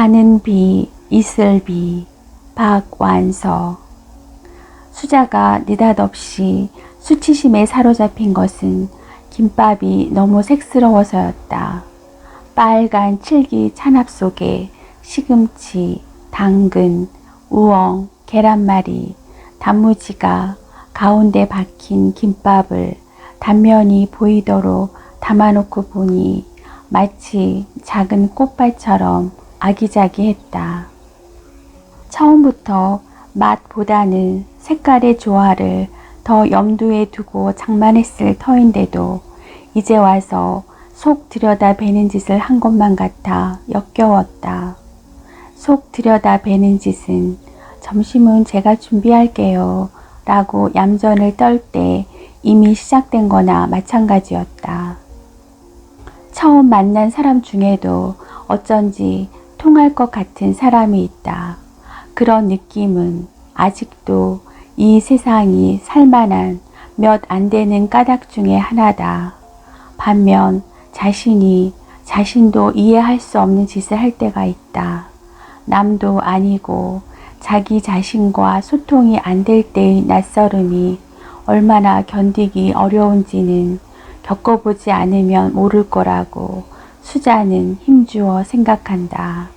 가는 비, 이슬 비, 박완서. 수자가 느닷없이 수치심에 사로잡힌 것은 김밥이 너무 색스러워서였다. 빨간 칠기 찬압 속에 시금치, 당근, 우엉, 계란말이, 단무지가 가운데 박힌 김밥을 단면이 보이도록 담아놓고 보니 마치 작은 꽃발처럼 아기자기했다. 처음부터 맛보다는 색깔의 조화를 더 염두에 두고 장만했을 터인데도 이제 와서 속 들여다 베는 짓을 한 것만 같아 역겨웠다. 속 들여다 베는 짓은 점심은 제가 준비할게요 라고 얌전을 떨 때 이미 시작된 거나 마찬가지였다. 처음 만난 사람 중에도 어쩐지 통할 것 같은 사람이 있다. 그런 느낌은 아직도 이 세상이 살만한 몇 안 되는 까닭 중에 하나다. 반면 자신도 이해할 수 없는 짓을 할 때가 있다. 남도 아니고 자기 자신과 소통이 안 될 때의 낯설음이 얼마나 견디기 어려운지는 겪어보지 않으면 모를 거라고 수자는 힘주어 생각한다.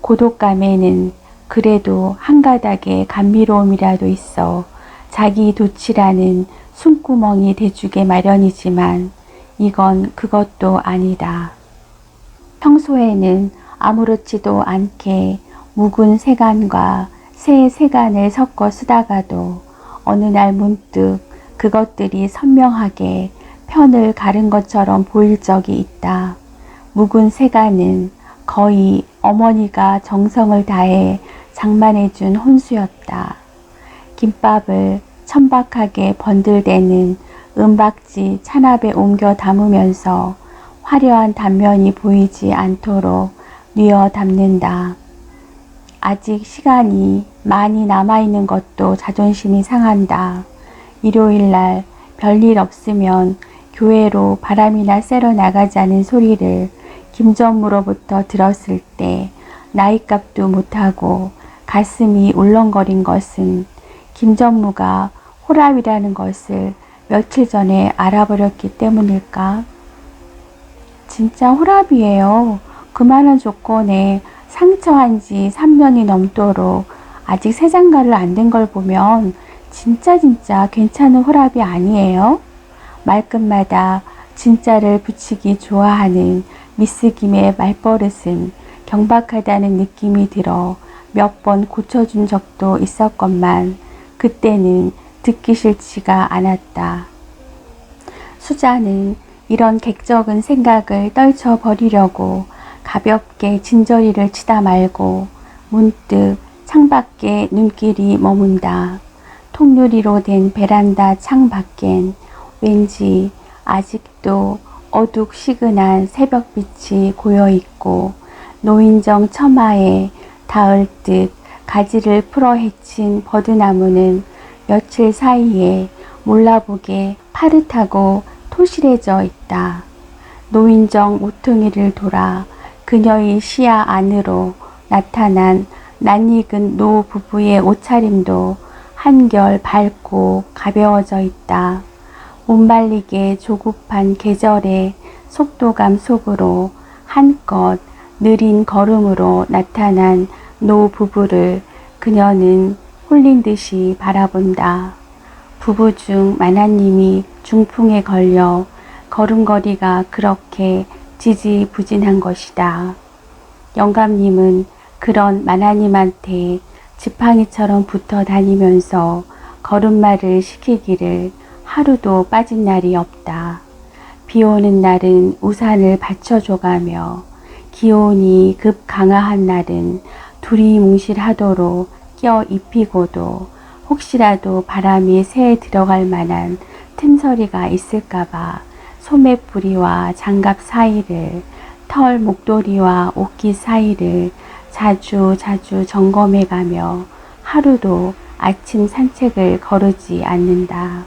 고독감에는 그래도 한 가닥의 감미로움이라도 있어 자기 도치라는 숨구멍이 돼주게 마련이지만 이건 그것도 아니다. 평소에는 아무렇지도 않게 묵은 세간과 새 세간을 섞어 쓰다가도 어느 날 문득 그것들이 선명하게 편을 가른 것처럼 보일 적이 있다. 묵은 세간은 거의 어머니가 정성을 다해 장만해준 혼수였다. 김밥을 천박하게 번들대는 은박지 찬압에 옮겨 담으면서 화려한 단면이 보이지 않도록 뉘어 담는다. 아직 시간이 많이 남아있는 것도 자존심이 상한다. 일요일날 별일 없으면 교회로 바람이나 쐬러 나가자는 소리를 김전무로부터 들었을 때 나이값도 못하고 가슴이 울렁거린 것은 김전무가 호랍이라는 것을 며칠 전에 알아버렸기 때문일까? 진짜 호랍이에요. 그만한 조건에 상처한 지 3년이 넘도록 아직 새장가를 안 된 걸 보면 진짜 괜찮은 호랍이 아니에요? 말끝마다 진짜를 붙이기 좋아하는 미스김의 말버릇은 경박하다는 느낌이 들어 몇 번 고쳐준 적도 있었건만 그때는 듣기 싫지가 않았다. 수자는 이런 객적은 생각을 떨쳐버리려고 가볍게 진저리를 치다 말고 문득 창밖에 눈길이 머문다. 통유리로 된 베란다 창 밖엔 왠지 아직도 어둑시근한 새벽빛이 고여있고 노인정 처마에 닿을 듯 가지를 풀어 헤친 버드나무는 며칠 사이에 몰라보게 파릇하고 토실해져 있다. 노인정 모퉁이를 돌아 그녀의 시야 안으로 나타난 낯익은 노 부부의 옷차림도 한결 밝고 가벼워져 있다. 못 말리게 조급한 계절의 속도감 속으로 한껏 느린 걸음으로 나타난 노 부부를 그녀는 홀린 듯이 바라본다. 부부 중 마나님이 중풍에 걸려 걸음걸이가 그렇게 지지부진한 것이다. 영감님은 그런 마나님한테 지팡이처럼 붙어 다니면서 걸음마를 시키기를 하루도 빠진 날이 없다. 비 오는 날은 우산을 받쳐줘가며 기온이 급 강화한 날은 두리뭉실하도록 껴 입히고도 혹시라도 바람이 새에 들어갈 만한 틈서리가 있을까봐 소매뿌리와 장갑 사이를 털 목도리와 옷깃 사이를 자주 점검해가며 하루도 아침 산책을 거르지 않는다.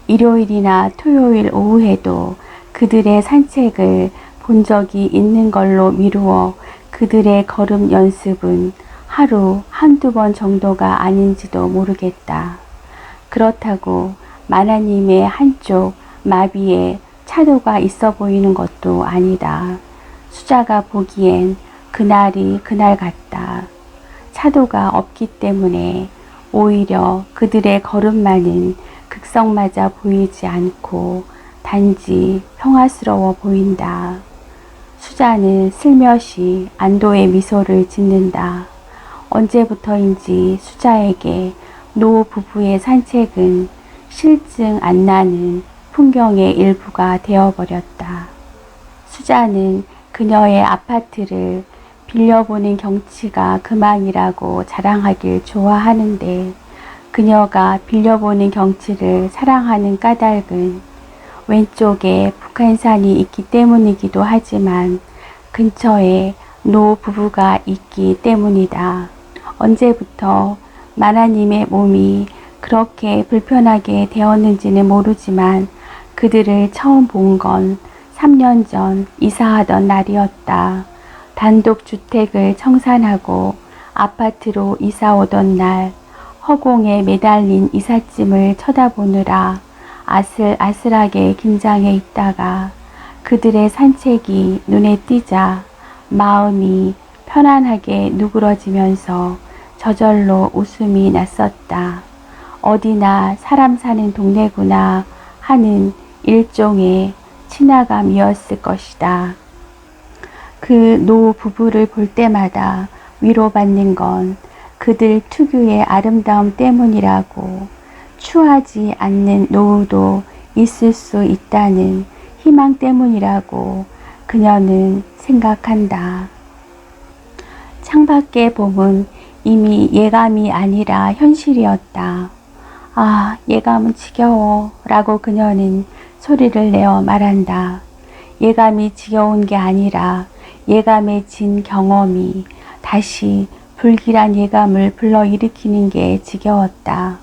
일요일이나 토요일 오후에도 그들의 산책을 본 적이 있는 걸로 미루어 그들의 걸음 연습은 하루 한두 번 정도가 아닌지도 모르겠다. 그렇다고 마나님의 한쪽 마비에 차도가 있어 보이는 것도 아니다. 수자가 보기엔 그날이 그날 같다. 차도가 없기 때문에 오히려 그들의 걸음만은 극성맞아 보이지 않고 단지 평화스러워 보인다. 수자는 슬며시 안도의 미소를 짓는다. 언제부터인지 수자에게 노 부부의 산책은 실증 안 나는 풍경의 일부가 되어버렸다. 수자는 그녀의 아파트를 빌려보는 경치가 그만이라고 자랑하길 좋아하는데 그녀가 빌려보는 경치를 사랑하는 까닭은 왼쪽에 북한산이 있기 때문이기도 하지만 근처에 노 부부가 있기 때문이다. 언제부터 마나님의 몸이 그렇게 불편하게 되었는지는 모르지만 그들을 처음 본 건 3년 전 이사하던 날이었다. 단독주택을 청산하고 아파트로 이사 오던 날 허공에 매달린 이삿짐을 쳐다보느라 아슬아슬하게 긴장해 있다가 그들의 산책이 눈에 띄자 마음이 편안하게 누그러지면서 저절로 웃음이 났었다. 어디나 사람 사는 동네구나 하는 일종의 친화감이었을 것이다. 그 노 부부를 볼 때마다 위로받는 건 그들 특유의 아름다움 때문이라고, 추하지 않는 노후도 있을 수 있다는 희망 때문이라고 그녀는 생각한다. 창밖의 봄은 이미 예감이 아니라 현실이었다. 아, 예감은 지겨워 라고 그녀는 소리를 내어 말한다. 예감이 지겨운 게 아니라 예감해진 경험이 다시 불길한 예감을 불러일으키는 게 지겨웠다.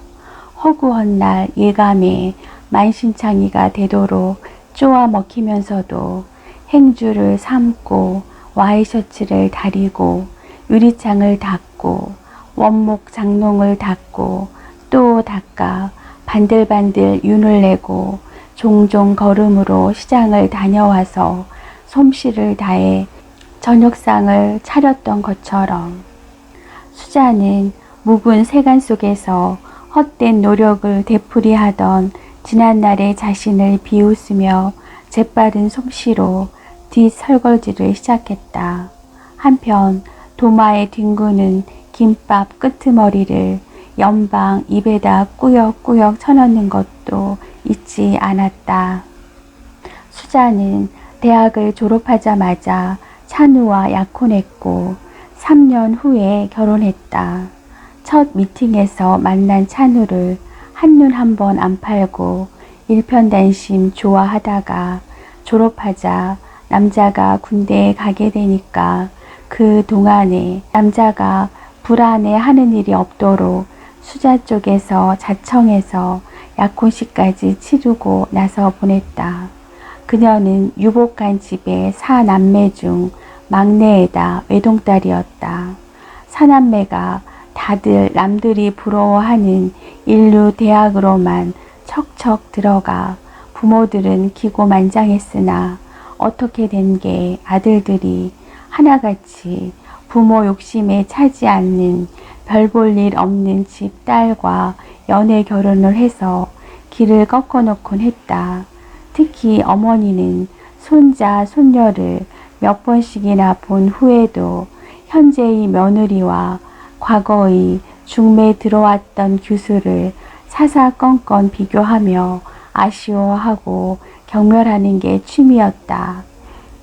허구한 날 예감에 만신창이가 되도록 쪼아 먹히면서도 행주를 삶고 와이셔츠를 다리고 유리창을 닦고 원목 장롱을 닦고 또 닦아 반들반들 윤을 내고 종종 걸음으로 시장을 다녀와서 솜씨를 다해 저녁상을 차렸던 것처럼 수자는 묵은 세간 속에서 헛된 노력을 되풀이하던 지난날의 자신을 비웃으며 재빠른 솜씨로 뒷설거지를 시작했다. 한편 도마에 뒹구는 김밥 끄트머리를 연방 입에다 꾸역꾸역 쳐넣는 것도 잊지 않았다. 수자는 대학을 졸업하자마자 찬우와 약혼했고 3년 후에 결혼했다. 첫 미팅에서 만난 찬우를 한눈 한 번 안 팔고 일편단심 좋아하다가 졸업하자 남자가 군대에 가게 되니까 그 동안에 남자가 불안해하는 일이 없도록 수자 쪽에서 자청해서 약혼식까지 치르고 나서 보냈다. 그녀는 유복한 집의 사남매 중 막내에다 외동딸이었다. 사남매가 다들 남들이 부러워하는 인류 대학으로만 척척 들어가 부모들은 기고만장했으나 어떻게 된 게 아들들이 하나같이 부모 욕심에 차지 않는 별 볼 일 없는 집 딸과 연애 결혼을 해서 길을 꺾어놓곤 했다. 특히 어머니는 손자, 손녀를 몇 번씩이나 본 후에도 현재의 며느리와 과거의 중매 들어왔던 규수를 사사건건 비교하며 아쉬워하고 경멸하는 게 취미였다.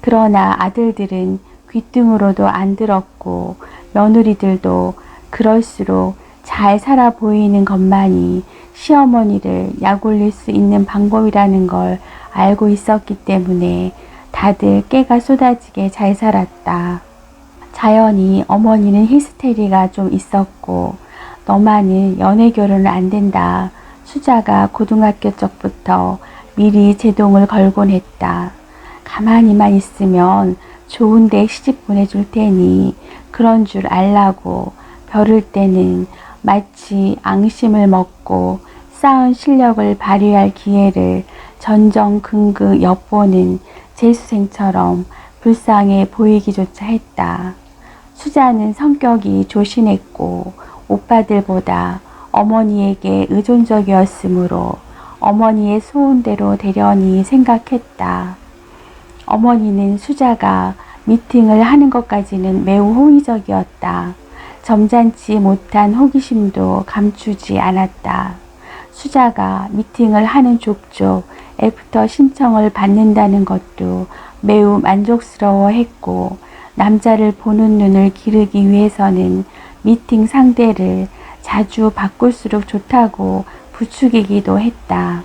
그러나 아들들은 귓등으로도 안 들었고 며느리들도 그럴수록 잘 살아 보이는 것만이 시어머니를 약올릴 수 있는 방법이라는 걸 알고 있었기 때문에 다들 깨가 쏟아지게 잘 살았다. 자연히 어머니는 히스테리가 좀 있었고 너만은 연애 결혼을 안 된다. 수자가 고등학교 쪽부터 미리 제동을 걸곤 했다. 가만히만 있으면 좋은데 시집 보내줄 테니 그런 줄 알라고 벼를 때는 마치 앙심을 먹고 쌓은 실력을 발휘할 기회를 전전긍긍 엿보는 재수생처럼 불쌍해 보이기조차 했다. 수자는 성격이 조신했고 오빠들보다 어머니에게 의존적이었으므로 어머니의 소원대로 되려니 생각했다. 어머니는 수자가 미팅을 하는 것까지는 매우 호의적이었다. 점잖지 못한 호기심도 감추지 않았다. 수자가 미팅을 하는 족족 애프터 신청을 받는다는 것도 매우 만족스러워했고 남자를 보는 눈을 기르기 위해서는 미팅 상대를 자주 바꿀수록 좋다고 부추기기도 했다.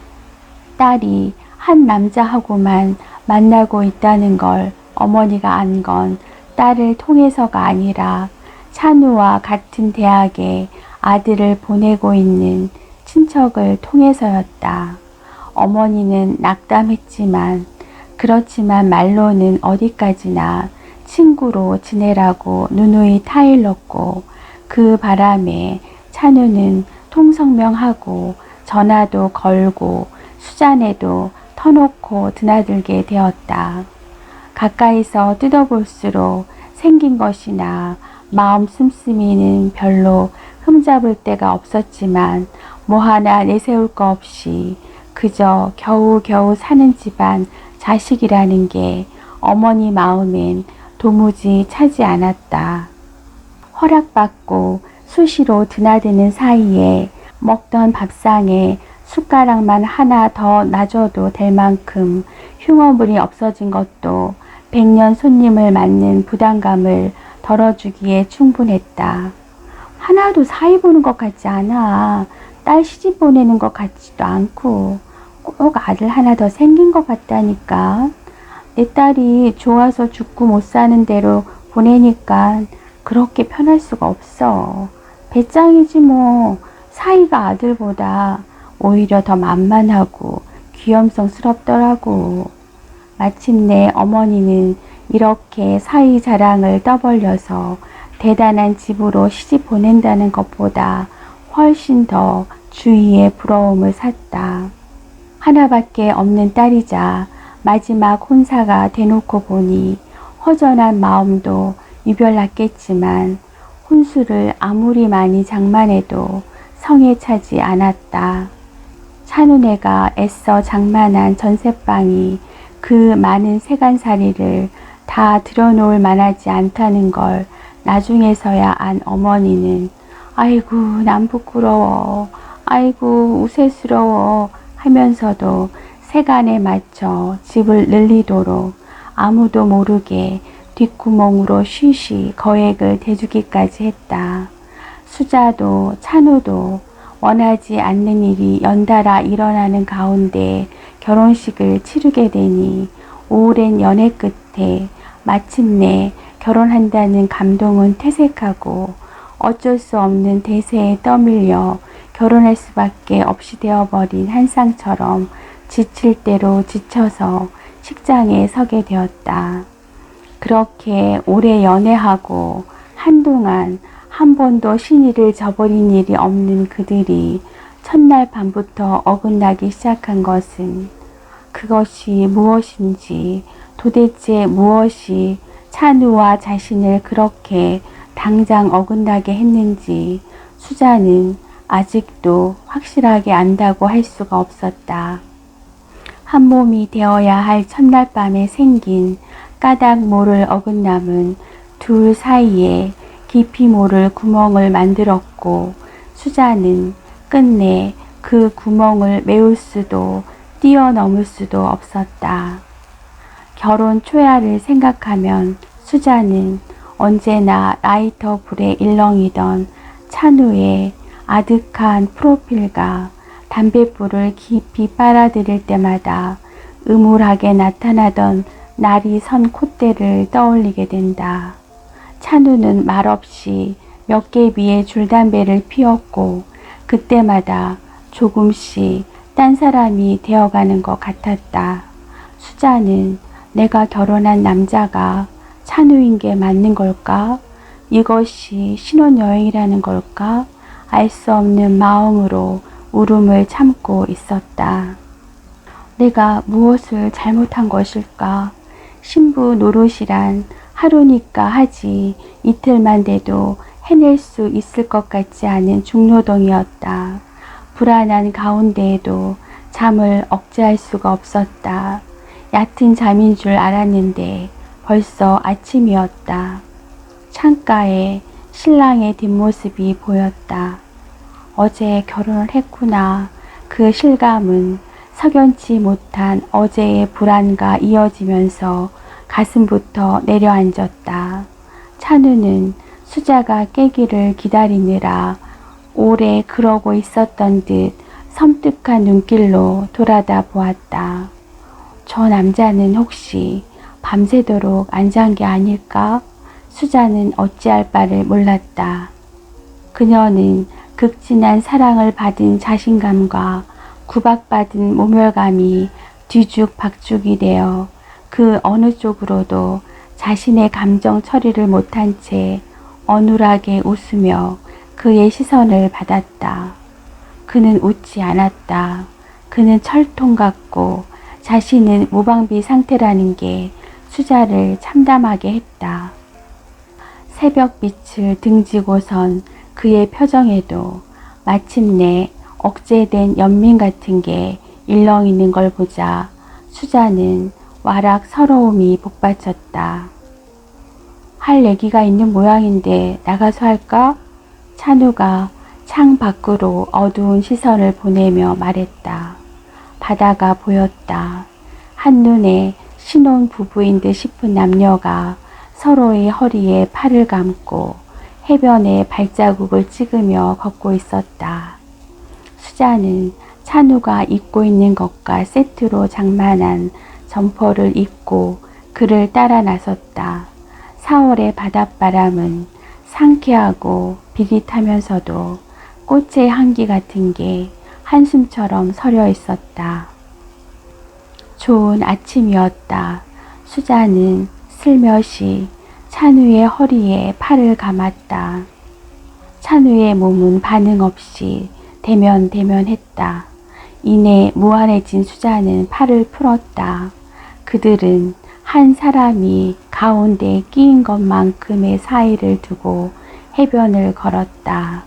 딸이 한 남자하고만 만나고 있다는 걸 어머니가 안 건 딸을 통해서가 아니라 찬우와 같은 대학에 아들을 보내고 있는 친척을 통해서였다. 어머니는 낙담했지만 그렇지만 말로는 어디까지나 친구로 지내라고 누누이 타일렀고 그 바람에 찬우는 통성명하고 전화도 걸고 수잔에도 터놓고 드나들게 되었다. 가까이서 뜯어볼수록 생긴 것이나 마음 씀씀이는 별로 흠잡을 데가 없었지만 뭐 하나 내세울 거 없이 그저 겨우겨우 사는 집안 자식이라는 게 어머니 마음엔 도무지 차지 않았다. 허락받고 수시로 드나드는 사이에 먹던 밥상에 숟가락만 하나 더 놔줘도 될 만큼 흉어물이 없어진 것도 100년 손님을 맞는 부담감을 덜어주기에 충분했다. 하나도 사이 보는 것 같지 않아. 딸 시집 보내는 것 같지도 않고 꼭 아들 하나 더 생긴 것 같다니까. 내 딸이 좋아서 죽고 못 사는 대로 보내니까 그렇게 편할 수가 없어. 배짱이지 뭐. 사이가 아들보다 오히려 더 만만하고 귀염성스럽더라고. 마침내 어머니는 이렇게 사이 자랑을 떠벌려서 대단한 집으로 시집 보낸다는 것보다 훨씬 더 주위에 부러움을 샀다. 하나밖에 없는 딸이자 마지막 혼사가 대놓고 보니 허전한 마음도 유별났겠지만 혼수를 아무리 많이 장만해도 성에 차지 않았다. 찬우네가 애써 장만한 전셋방이 그 많은 세간살이를 다 들여놓을 만하지 않다는 걸 나중에서야 안 어머니는 아이고 난 부끄러워, 아이고 우세스러워 하면서도 세간에 맞춰 집을 늘리도록 아무도 모르게 뒷구멍으로 쉬쉬 거액을 대주기까지 했다. 수자도 찬우도 원하지 않는 일이 연달아 일어나는 가운데 결혼식을 치르게 되니 오랜 연애 끝에 마침내 결혼한다는 감동은 퇴색하고 어쩔 수 없는 대세에 떠밀려 결혼할 수밖에 없이 되어버린 한 쌍처럼 지칠 대로 지쳐서 식장에 서게 되었다. 그렇게 오래 연애하고 한동안 한 번도 신의를 저버린 일이 없는 그들이 첫날 밤부터 어긋나기 시작한 것은 그것이 무엇인지, 도대체 무엇이 찬우와 자신을 그렇게 당장 어긋나게 했는지 수자는 아직도 확실하게 안다고 할 수가 없었다. 한 몸이 되어야 할 첫날 밤에 생긴 까닭 모를 어긋남은 둘 사이에 깊이 모를 구멍을 만들었고 수자는 끝내 그 구멍을 메울 수도 뛰어넘을 수도 없었다. 결혼 초야를 생각하면 수자는 언제나 라이터 불에 일렁이던 찬우의 아득한 프로필과 담뱃불을 깊이 빨아들일 때마다 음울하게 나타나던 날이 선 콧대를 떠올리게 된다. 찬우는 말없이 몇 개비의 줄담배를 피웠고 그때마다 조금씩 딴 사람이 되어가는 것 같았다. 수자는 내가 결혼한 남자가 찬우인 게 맞는 걸까? 이것이 신혼여행이라는 걸까? 알 수 없는 마음으로 울음을 참고 있었다. 내가 무엇을 잘못한 것일까? 신부 노릇이란 하루니까 하지 이틀만 돼도 해낼 수 있을 것 같지 않은 중노동이었다. 불안한 가운데에도 잠을 억제할 수가 없었다. 얕은 잠인 줄 알았는데 벌써 아침이었다. 창가에 신랑의 뒷모습이 보였다. 어제 결혼을 했구나. 그 실감은 석연치 못한 어제의 불안과 이어지면서 가슴부터 내려앉았다. 찬우는 수자가 깨기를 기다리느라 오래 그러고 있었던 듯 섬뜩한 눈길로 돌아다 보았다. 저 남자는 혹시 밤새도록 안 잔 게 아닐까? 수자는 어찌할 바를 몰랐다. 그녀는 극진한 사랑을 받은 자신감과 구박받은 모멸감이 뒤죽박죽이 되어 그 어느 쪽으로도 자신의 감정 처리를 못한 채 어눌하게 웃으며 그의 시선을 받았다. 그는 웃지 않았다. 그는 철통 같고 자신은 무방비 상태라는 게 수자를 참담하게 했다. 새벽빛을 등지고선 그의 표정에도 마침내 억제된 연민 같은 게 일렁이는 걸 보자 수자는 와락 서러움이 복받쳤다. 할 얘기가 있는 모양인데 나가서 할까? 찬우가 창 밖으로 어두운 시선을 보내며 말했다. 바다가 보였다. 한눈에 신혼 부부인 듯 싶은 남녀가 서로의 허리에 팔을 감고 해변에 발자국을 찍으며 걷고 있었다. 수자는 찬우가 입고 있는 것과 세트로 장만한 점퍼를 입고 그를 따라 나섰다. 4월의 바닷바람은 상쾌하고 비릿하면서도 꽃의 향기 같은 게 한숨처럼 서려 있었다. 좋은 아침이었다. 수자는 슬며시 찬우의 허리에 팔을 감았다. 찬우의 몸은 반응 없이 대면했다. 이내 무안해진 수자는 팔을 풀었다. 그들은 한 사람이 가운데 끼인 것만큼의 사이를 두고 해변을 걸었다.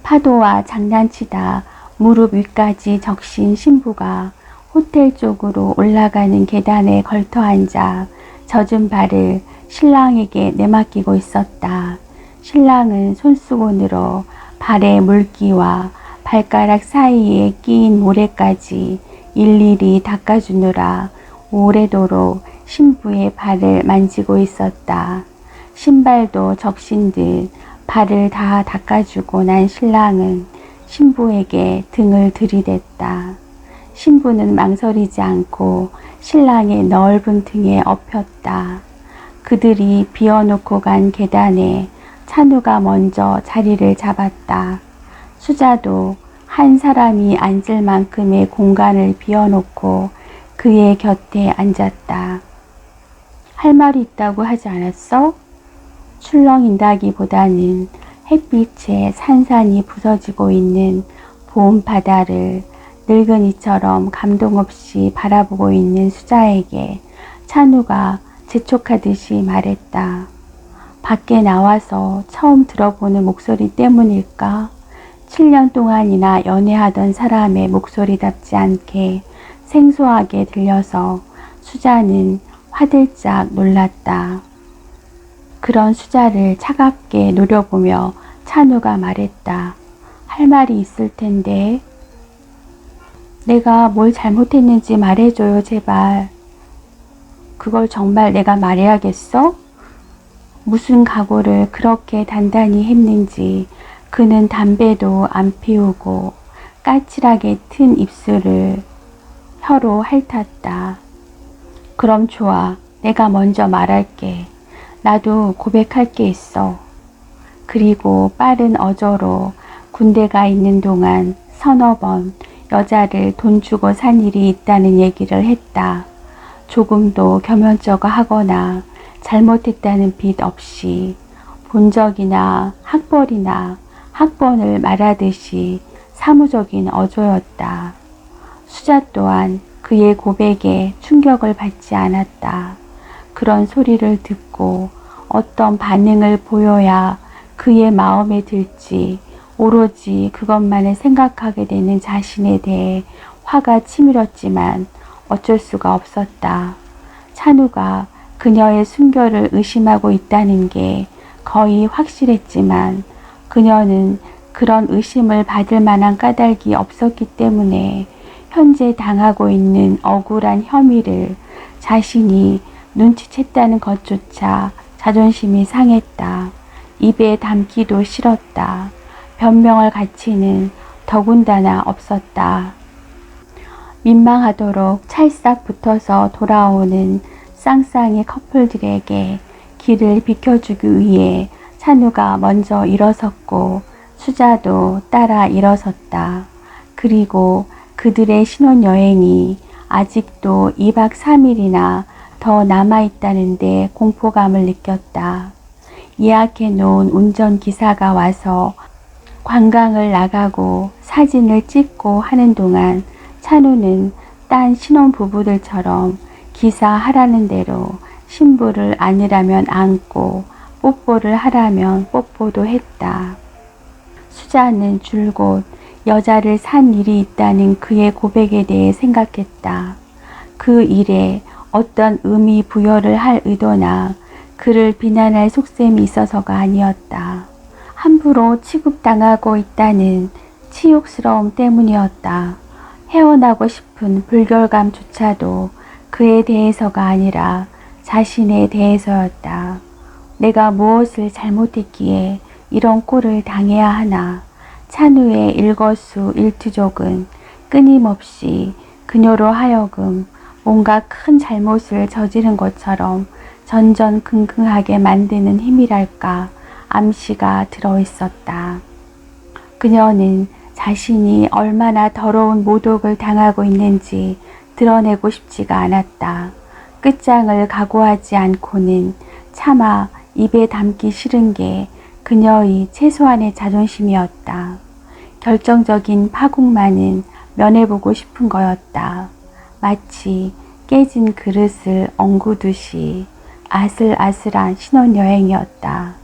파도와 장난치다 무릎 위까지 적신 신부가 호텔 쪽으로 올라가는 계단에 걸터 앉아 젖은 발을 신랑에게 내맡기고 있었다. 신랑은 손수건으로 발의 물기와 발가락 사이에 끼인 모래까지 일일이 닦아주느라 오래도록 신부의 발을 만지고 있었다. 신발도 적신 듯 발을 다 닦아주고 난 신랑은 신부에게 등을 들이댔다. 신부는 망설이지 않고 신랑의 넓은 등에 엎였다. 그들이 비워놓고 간 계단에 찬우가 먼저 자리를 잡았다. 수자도 한 사람이 앉을 만큼의 공간을 비워놓고 그의 곁에 앉았다. 할 말이 있다고 하지 않았어? 출렁인다기보다는 햇빛에 산산이 부서지고 있는 봄 바다를 늙은이처럼 감동 없이 바라보고 있는 수자에게 찬우가 재촉하듯이 말했다. 밖에 나와서 처음 들어보는 목소리 때문일까? 7년 동안이나 연애하던 사람의 목소리답지 않게 생소하게 들려서 수자는 화들짝 놀랐다. 그런 수자를 차갑게 노려보며 찬우가 말했다. 할 말이 있을 텐데. 내가 뭘 잘못했는지 말해줘요, 제발. 그걸 정말 내가 말해야겠어? 무슨 각오를 그렇게 단단히 했는지 그는 담배도 안 피우고 까칠하게 튼 입술을 혀로 핥았다. 그럼 좋아. 내가 먼저 말할게. 나도 고백할 게 있어. 그리고 빠른 어조로 군대가 있는 동안 서너 번 여자를 돈 주고 산 일이 있다는 얘기를 했다. 조금도 겸연쩍어 하거나 잘못했다는 빚 없이 본적이나 학벌이나 학번을 말하듯이 사무적인 어조였다. 수자 또한 그의 고백에 충격을 받지 않았다. 그런 소리를 듣고 어떤 반응을 보여야 그의 마음에 들지 오로지 그것만을 생각하게 되는 자신에 대해 화가 치밀었지만 어쩔 수가 없었다. 찬우가 그녀의 순결을 의심하고 있다는 게 거의 확실했지만 그녀는 그런 의심을 받을 만한 까닭이 없었기 때문에 현재 당하고 있는 억울한 혐의를 자신이 눈치챘다는 것조차 자존심이 상했다. 입에 담기도 싫었다. 변명할 가치는 더군다나 없었다. 민망하도록 찰싹 붙어서 돌아오는 쌍쌍이 커플들에게 길을 비켜주기 위해 찬우가 먼저 일어섰고 수자도 따라 일어섰다. 그리고 그들의 신혼여행이 아직도 2박 3일이나 더 남아있다는데 공포감을 느꼈다. 예약해 놓은 운전기사가 와서 관광을 나가고 사진을 찍고 하는 동안 찬우는 딴 신혼부부들처럼 기사 하라는 대로 신부를 안으라면 안고 뽀뽀를 하라면 뽀뽀도 했다. 수자는 줄곧 여자를 산 일이 있다는 그의 고백에 대해 생각했다. 그 일에 어떤 의미 부여를 할 의도나 그를 비난할 속셈이 있어서가 아니었다. 함부로 취급당하고 있다는 치욕스러움 때문이었다. 헤어나고 싶은 불결감조차도 그에 대해서가 아니라 자신에 대해서였다. 내가 무엇을 잘못했기에 이런 꼴을 당해야 하나. 찬우의 일거수일투족은 끊임없이 그녀로 하여금 뭔가 큰 잘못을 저지른 것처럼 전전긍긍하게 만드는 힘이랄까 암시가 들어있었다. 그녀는 자신이 얼마나 더러운 모독을 당하고 있는지 드러내고 싶지가 않았다. 끝장을 각오하지 않고는 차마 입에 담기 싫은 게 그녀의 최소한의 자존심이었다. 결정적인 파국만은 면해보고 싶은 거였다. 마치 깨진 그릇을 엉구듯이 아슬아슬한 신혼여행이었다.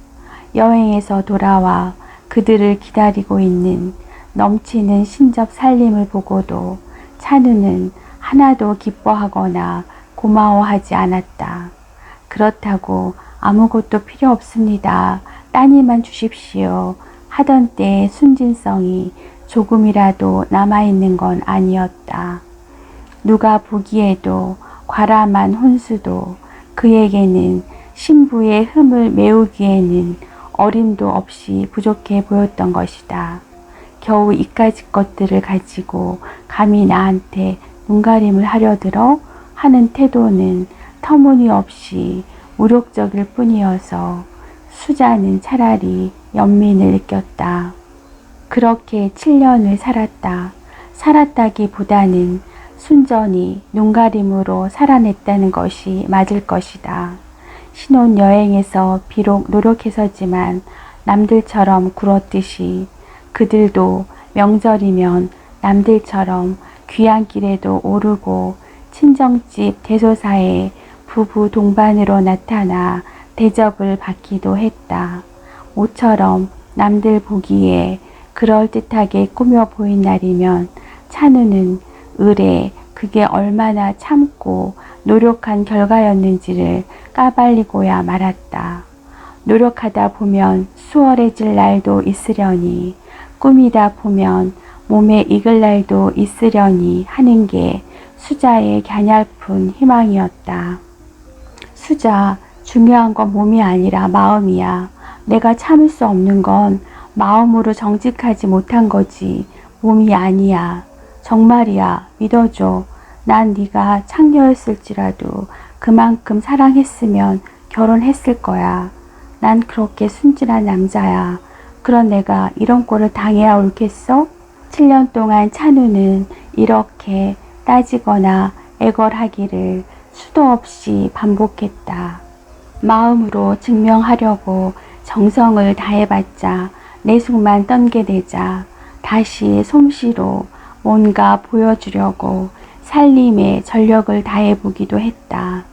여행에서 돌아와 그들을 기다리고 있는 넘치는 신접 살림을 보고도 찬우는 하나도 기뻐하거나 고마워하지 않았다. 그렇다고 아무것도 필요 없습니다. 따님만 주십시오. 하던 때의 순진성이 조금이라도 남아있는 건 아니었다. 누가 보기에도 과람한 혼수도 그에게는 신부의 흠을 메우기에는 어림도 없이 부족해 보였던 것이다. 겨우 이까짓 것들을 가지고 감히 나한테 눈가림을 하려 들어 하는 태도는 터무니없이 무력적일 뿐이어서 수자는 차라리 연민을 느꼈다. 그렇게 7년을 살았다. 살았다기보다는 순전히 눈가림으로 살아냈다는 것이 맞을 것이다. 신혼여행에서 비록 노력해서지만 남들처럼 굴었듯이 그들도 명절이면 남들처럼 귀향길에도 오르고 친정집 대소사에 부부 동반으로 나타나 대접을 받기도 했다. 모처럼 남들 보기에 그럴듯하게 꾸며 보인 날이면 찬우는 을에 그게 얼마나 참고 노력한 결과였는지를 까발리고야 말았다. 노력하다 보면 수월해질 날도 있으려니 꾸미다 보면 몸에 익을 날도 있으려니 하는 게 수자의 갸냘픈 희망이었다. 수자, 중요한 건 몸이 아니라 마음이야. 내가 참을 수 없는 건 마음으로 정직하지 못한 거지 몸이 아니야. 정말이야. 믿어줘. 난 네가 창녀였을지라도 그만큼 사랑했으면 결혼했을 거야. 난 그렇게 순진한 남자야. 그런 내가 이런 꼴을 당해야 옳겠어? 7년 동안 찬우는 이렇게 따지거나 애걸하기를 수도 없이 반복했다. 마음으로 증명하려고 정성을 다해봤자 내숭만 떠게 되자 다시 솜씨로 뭔가 보여주려고 살림에 전력을 다해보기도 했다.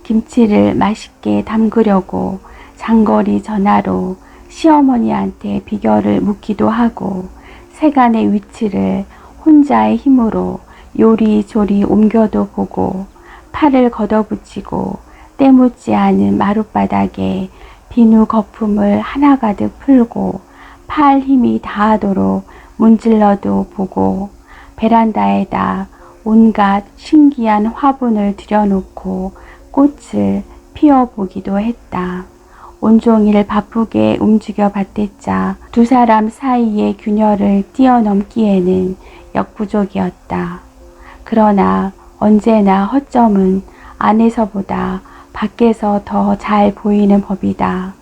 김치를 맛있게 담그려고 장거리 전화로 시어머니한테 비결을 묻기도 하고 세간의 위치를 혼자의 힘으로 요리조리 옮겨도 보고 팔을 걷어붙이고 때묻지 않은 마룻바닥에 비누 거품을 하나가득 풀고 팔 힘이 다하도록 문질러도 보고 베란다에다 온갖 신기한 화분을 들여놓고 꽃을 피워보기도 했다. 온종일 바쁘게 움직여 봤댔자 두 사람 사이의 균열을 뛰어넘기에는 역부족이었다. 그러나 언제나 허점은 안에서보다 밖에서 더 잘 보이는 법이다.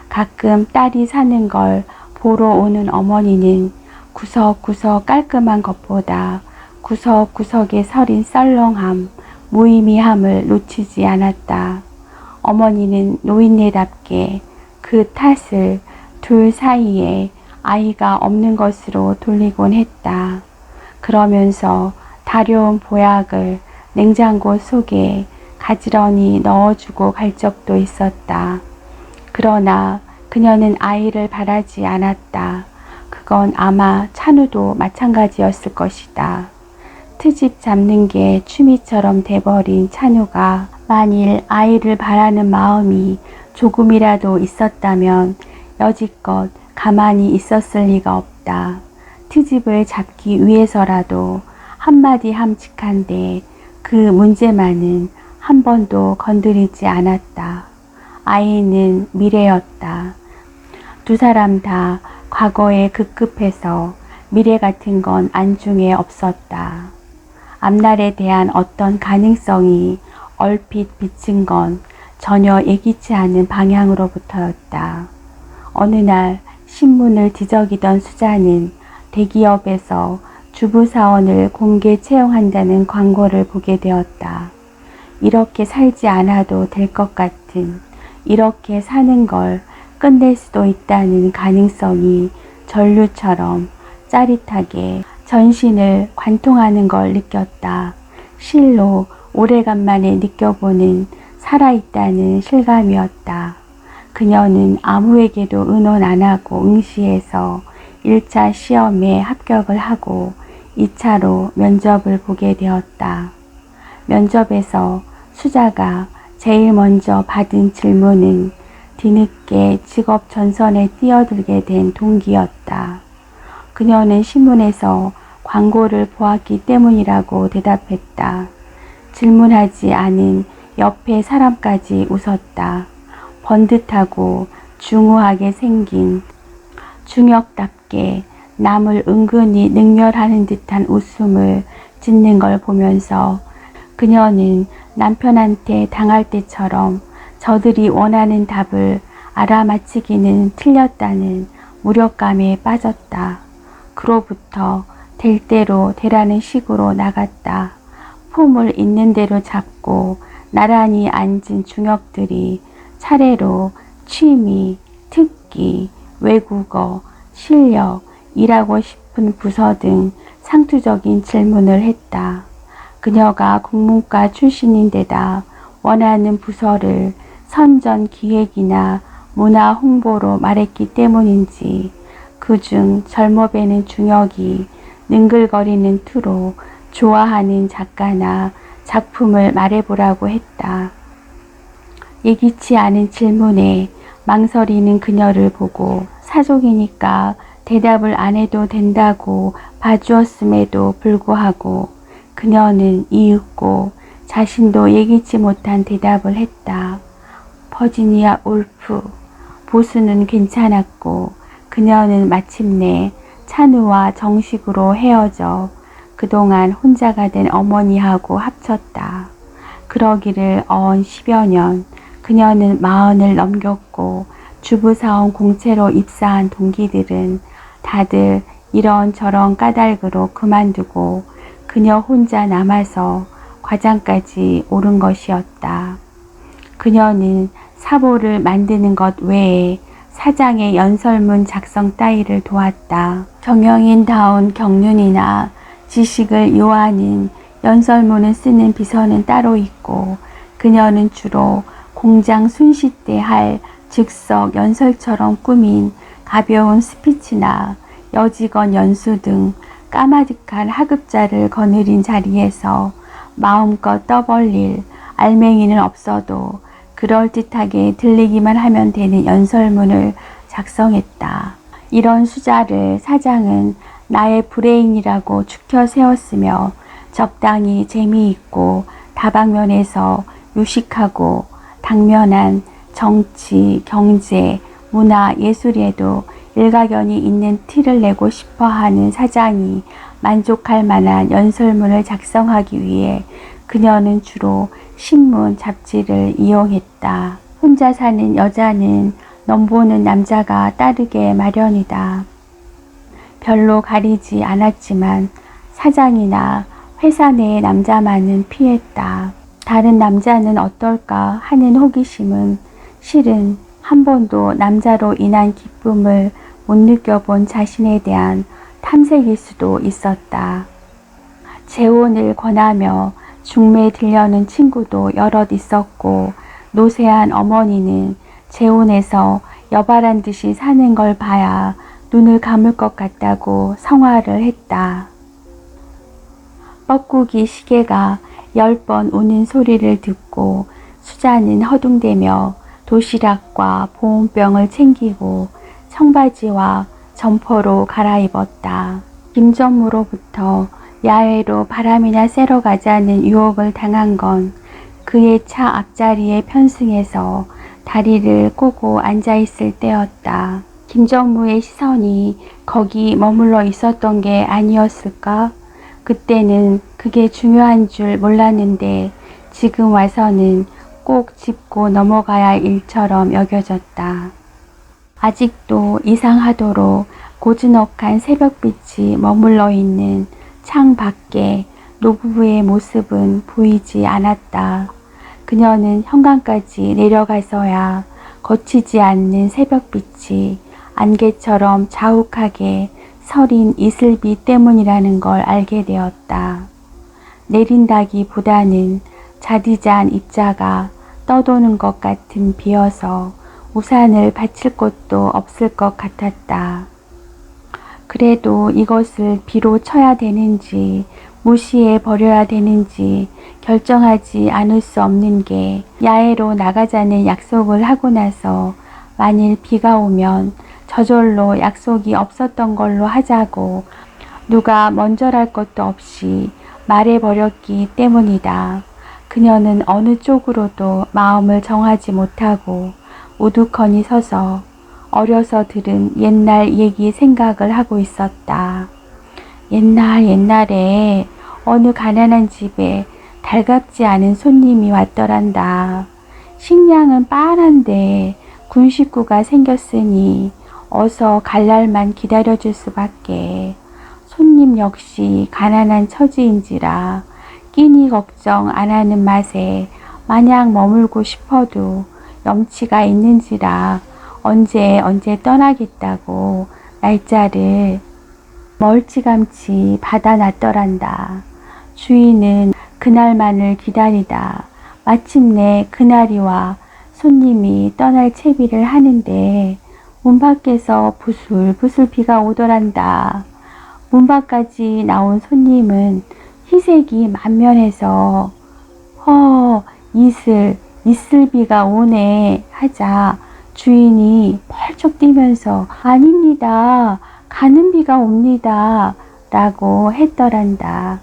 가끔 딸이 사는 걸 보러 오는 어머니는 구석구석 깔끔한 것보다 구석구석에 서린 썰렁함, 무의미함을 놓치지 않았다. 어머니는 노인네답게 그 탓을 둘 사이에 아이가 없는 것으로 돌리곤 했다. 그러면서 다려온 보약을 냉장고 속에 가지런히 넣어주고 갈 적도 있었다. 그러나 그녀는 아이를 바라지 않았다. 그건 아마 찬우도 마찬가지였을 것이다. 트집 잡는 게 취미처럼 돼버린 찬우가 만일 아이를 바라는 마음이 조금이라도 있었다면 여지껏 가만히 있었을 리가 없다. 트집을 잡기 위해서라도 한마디 함직한데 그 문제만은 한 번도 건드리지 않았다. 아이는 미래였다. 두 사람 다 과거에 급급해서 미래 같은 건 안중에 없었다. 앞날에 대한 어떤 가능성이 얼핏 비친 건 전혀 예기치 않은 방향으로부터였다. 어느 날 신문을 뒤적이던 수자는 대기업에서 주부사원을 공개 채용한다는 광고를 보게 되었다. 이렇게 살지 않아도 될 것 같은, 이렇게 사는 걸 끝낼 수도 있다는 가능성이 전류처럼 짜릿하게 전신을 관통하는 걸 느꼈다. 실로 오래간만에 느껴보는 살아있다는 실감이었다. 그녀는 아무에게도 의논 안 하고 응시해서 1차 시험에 합격을 하고 2차로 면접을 보게 되었다. 면접에서 수자가 제일 먼저 받은 질문은 뒤늦게 직업 전선에 뛰어들게 된 동기였다. 그녀는 신문에서 광고를 보았기 때문이라고 대답했다. 질문하지 않은 옆에 사람까지 웃었다. 번듯하고 중후하게 생긴 중역답게 남을 은근히 능멸하는 듯한 웃음을 짓는 걸 보면서 그녀는 남편한테 당할 때처럼 저들이 원하는 답을 알아맞히기는 틀렸다는 무력감에 빠졌다. 그로부터 될 대로 되라는 식으로 나갔다. 품을 있는 대로 잡고 나란히 앉은 중역들이 차례로 취미, 특기, 외국어, 실력, 일하고 싶은 부서 등 상투적인 질문을 했다. 그녀가 국문과 출신인데다 원하는 부서를 선전 기획이나 문화 홍보로 말했기 때문인지 그중 젊어배는 중역이 능글거리는 투로 좋아하는 작가나 작품을 말해보라고 했다. 예기치 않은 질문에 망설이는 그녀를 보고 사족이니까 대답을 안 해도 된다고 봐주었음에도 불구하고 그녀는 이윽고 자신도 예기치 못한 대답을 했다. 버지니아 울프. 보수는 괜찮았고 그녀는 마침내 찬우와 정식으로 헤어져 그동안 혼자가 된 어머니하고 합쳤다. 그러기를 어언 10여 년 그녀는 40을 넘겼고 주부사원 공채로 입사한 동기들은 다들 이런저런 까닭으로 그만두고 그녀 혼자 남아서 과장까지 오른 것이었다. 그녀는 사보를 만드는 것 외에 사장의 연설문 작성 따위를 도왔다. 경영인다운 경륜이나 지식을 요하는 연설문을 쓰는 비서는 따로 있고 그녀는 주로 공장 순시 때 할 즉석 연설처럼 꾸민 가벼운 스피치나 여직원 연수 등 까마득한 하급자를 거느린 자리에서 마음껏 떠벌릴 알맹이는 없어도 그럴듯하게 들리기만 하면 되는 연설문을 작성했다. 이런 수자를 사장은 나의 브레인이라고 추켜 세웠으며 적당히 재미있고 다방면에서 유식하고 당면한 정치, 경제, 문화, 예술에도 일가견이 있는 티를 내고 싶어하는 사장이 만족할 만한 연설문을 작성하기 위해 그녀는 주로 신문, 잡지를 이용했다. 혼자 사는 여자는 넘보는 남자가 따르게 마련이다. 별로 가리지 않았지만 사장이나 회사 내의 남자만은 피했다. 다른 남자는 어떨까 하는 호기심은 실은 한 번도 남자로 인한 기쁨을 못 느껴본 자신에 대한 탐색일 수도 있었다. 재혼을 권하며 중매 들려는 친구도 여럿 있었고 노쇠한 어머니는 재혼해서 여바란 듯이 사는 걸 봐야 눈을 감을 것 같다고 성화를 했다. 뻐꾸기 시계가 10번 우는 소리를 듣고 수자는 허둥대며 도시락과 보온병을 챙기고 청바지와 점퍼로 갈아입었다. 김전무로부터 야외로 바람이나 쐬러 가자는 유혹을 당한 건 그의 차 앞자리에 편승해서 다리를 꼬고 앉아있을 때였다. 김전무의 시선이 거기 머물러 있었던 게 아니었을까? 그때는 그게 중요한 줄 몰랐는데 지금 와서는 꼭 짚고 넘어가야 할 일처럼 여겨졌다. 아직도 이상하도록 고즈넉한 새벽빛이 머물러 있는 창 밖에 노부부의 모습은 보이지 않았다. 그녀는 현관까지 내려가서야 거치지 않는 새벽빛이 안개처럼 자욱하게 서린 이슬비 때문이라는 걸 알게 되었다. 내린다기보다는 자디잔 입자가 떠도는 것 같은 비여서 우산을 받칠 곳도 없을 것 같았다. 그래도 이것을 비로 쳐야 되는지 무시해 버려야 되는지 결정하지 않을 수 없는 게 야외로 나가자는 약속을 하고 나서 만일 비가 오면 저절로 약속이 없었던 걸로 하자고 누가 먼저랄 것도 없이 말해버렸기 때문이다. 그녀는 어느 쪽으로도 마음을 정하지 못하고 우두커니 서서 어려서 들은 옛날 얘기 생각을 하고 있었다. 옛날에 어느 가난한 집에 달갑지 않은 손님이 왔더란다. 식량은 빤한데 군 식구가 생겼으니 어서 갈 날만 기다려줄 수밖에. 손님 역시 가난한 처지인지라 끼니 걱정 안 하는 맛에 마냥 머물고 싶어도 염치가 있는지라 언제 떠나겠다고 날짜를 멀찌감치 받아놨더란다. 주인은 그날만을 기다리다 마침내 그날이 와 손님이 떠날 채비를 하는데 문 밖에서 부슬부슬 비가 오더란다. 문 밖까지 나온 손님은 희색이 만면해서 이슬비가 오네 하자 주인이 펄쩍 뛰면서 아닙니다. 가는 비가 옵니다. 라고 했더란다.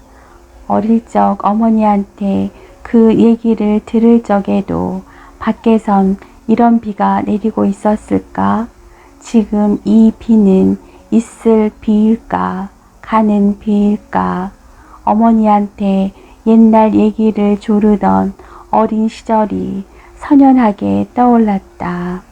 어릴 적 어머니한테 그 얘기를 들을 적에도 밖에선 이런 비가 내리고 있었을까? 지금 이 비는 있을 비일까? 가는 비일까? 어머니한테 옛날 얘기를 조르던 어린 시절이 선연하게 떠올랐다.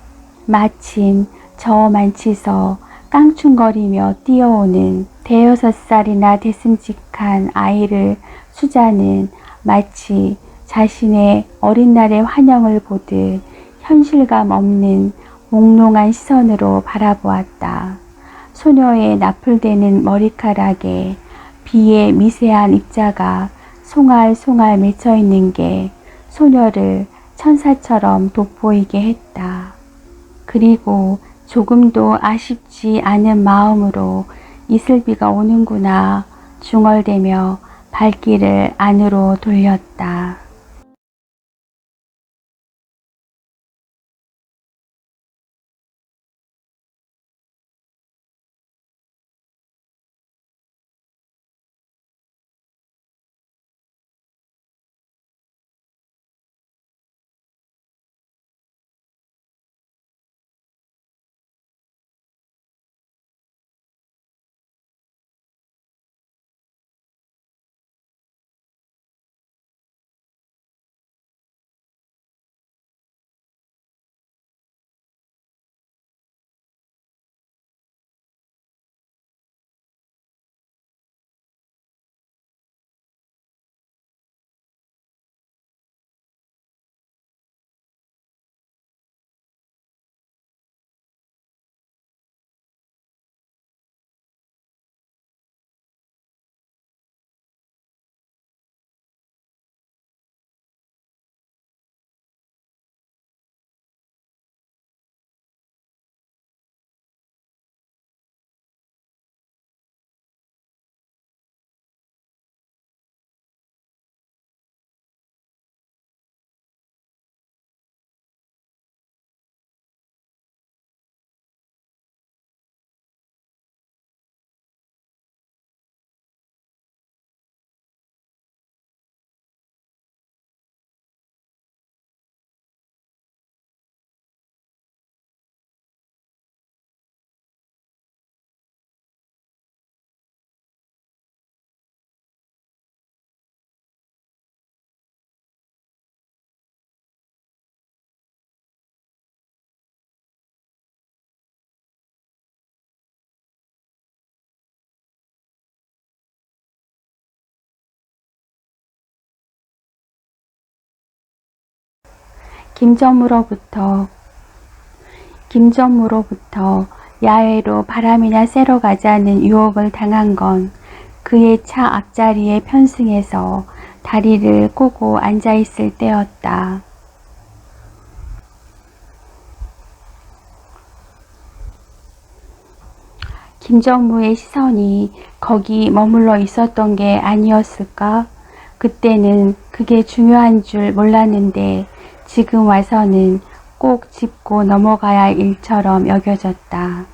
마침 저 만치서 깡충거리며 뛰어오는 5살이나 됐음직한 아이를 수자는 마치 자신의 어린 날의 환영을 보듯 현실감 없는 몽롱한 시선으로 바라보았다. 소녀의 나풀대는 머리카락에 비의 미세한 입자가 송알송알 맺혀있는 게 소녀를 천사처럼 돋보이게 했다. 그리고 조금도 아쉽지 않은 마음으로 이슬비가 오는구나 중얼대며 발길을 안으로 돌렸다. 김점무로부터 야외로 바람이나 쐬러 가자는 유혹을 당한 건 그의 차 앞자리에 편승해서 다리를 꼬고 앉아있을 때였다. 김점무의 시선이 거기 머물러 있었던 게 아니었을까? 그때는 그게 중요한 줄 몰랐는데 지금 와서는 꼭 짚고 넘어가야 할 일처럼 여겨졌다.